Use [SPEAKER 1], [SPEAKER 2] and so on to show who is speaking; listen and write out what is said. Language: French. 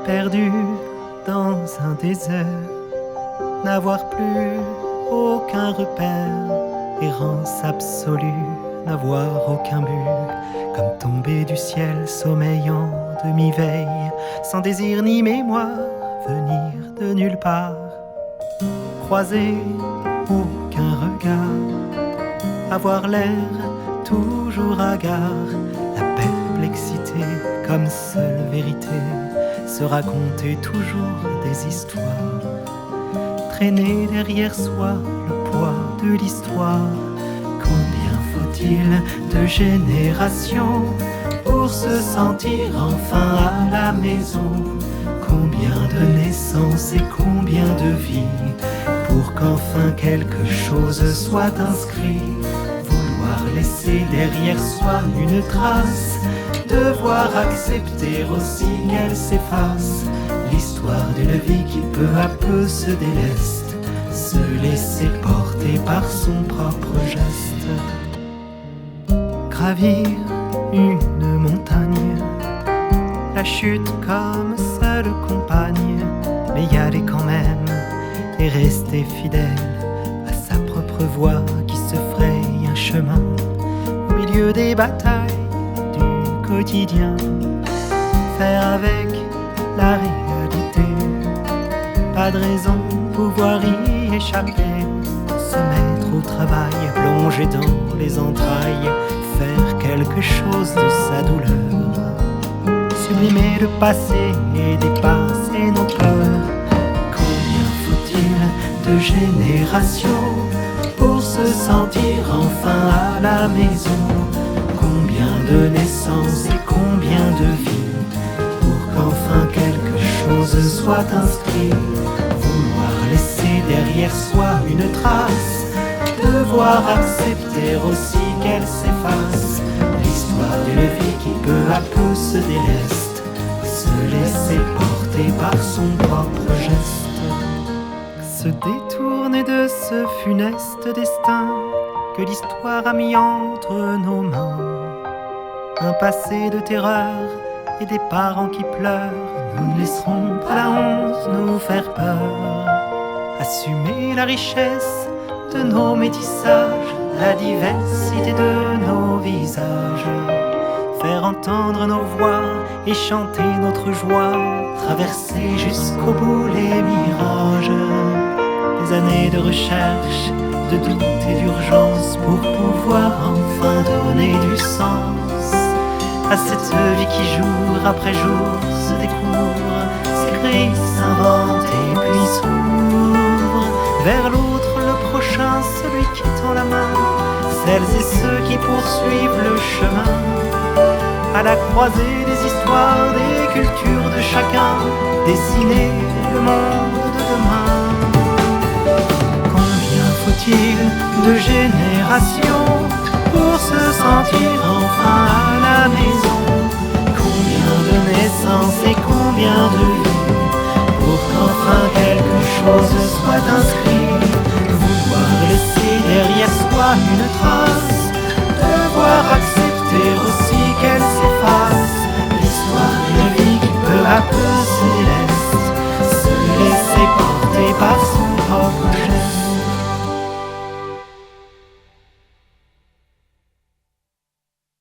[SPEAKER 1] Perdu dans un désert, n'avoir plus aucun repère, errance absolue, n'avoir aucun but, comme tomber du ciel, sommeil en demi-veille, sans désir ni mémoire, venir de nulle part, croiser aucun regard, avoir l'air toujours hagard, la perplexité comme seule vérité, se raconter toujours des histoires, traîner derrière soi le poids de l'histoire. Combien faut-il de générations pour se sentir enfin à la maison? Combien de naissances et combien de vies pour qu'enfin quelque chose soit inscrit? Vouloir laisser derrière soi une trace, devoir accepter aussi qu'elle s'efface, l'histoire d'une vie qui peu à peu se déleste, se laisser porter par son propre geste. Gravir une montagne, la chute comme seule compagne, mais y aller quand même et rester fidèle à sa propre voie qui se fraye un chemin au milieu des batailles du quotidien. Faire avec la réalité, pas de raison pouvoir y échapper, se mettre au travail, plonger dans les entrailles, faire quelque chose de sa douleur, sublimer le passé et dépasser nos peurs. Combien faut-il de générations pour se sentir enfin à la maison? Combien de naissances et combien de vies pour qu'enfin quelque chose soit inscrit? Vouloir laisser derrière soi une trace, devoir accepter aussi qu'elle s'efface, l'histoire d'une vie qui peu à peu se déleste, se laisser porter par son propre geste, se détourner de ce funeste destin que l'histoire a mis entre nos mains. Un passé de terreur et des parents qui pleurent, nous ne laisserons pas la honte nous faire peur. Assumer la richesse de nos métissages, la diversité de nos visages, faire entendre nos voix et chanter notre joie, traverser jusqu'au bout les mirages. Des années de recherche, de doute et d'urgence pour pouvoir enfin donner du sens à cette vie qui jour après jour se découvre, s'écrit, s'invente et puis s'ouvre vers l'autre, le prochain, celui qui tend la main, celles et ceux qui poursuivent le chemin à la croisée des histoires, des cultures de chacun, dessiner le monde de demain. Combien faut-il de générations pour se sentir enfin à la maison? Combien de naissances et combien de vies pour qu'enfin quelque chose soit inscrit? Vouloir laisser derrière soi une trace, devoir accepter aussi qu'elle s'efface, l'histoire d'une vie qui peu à peu se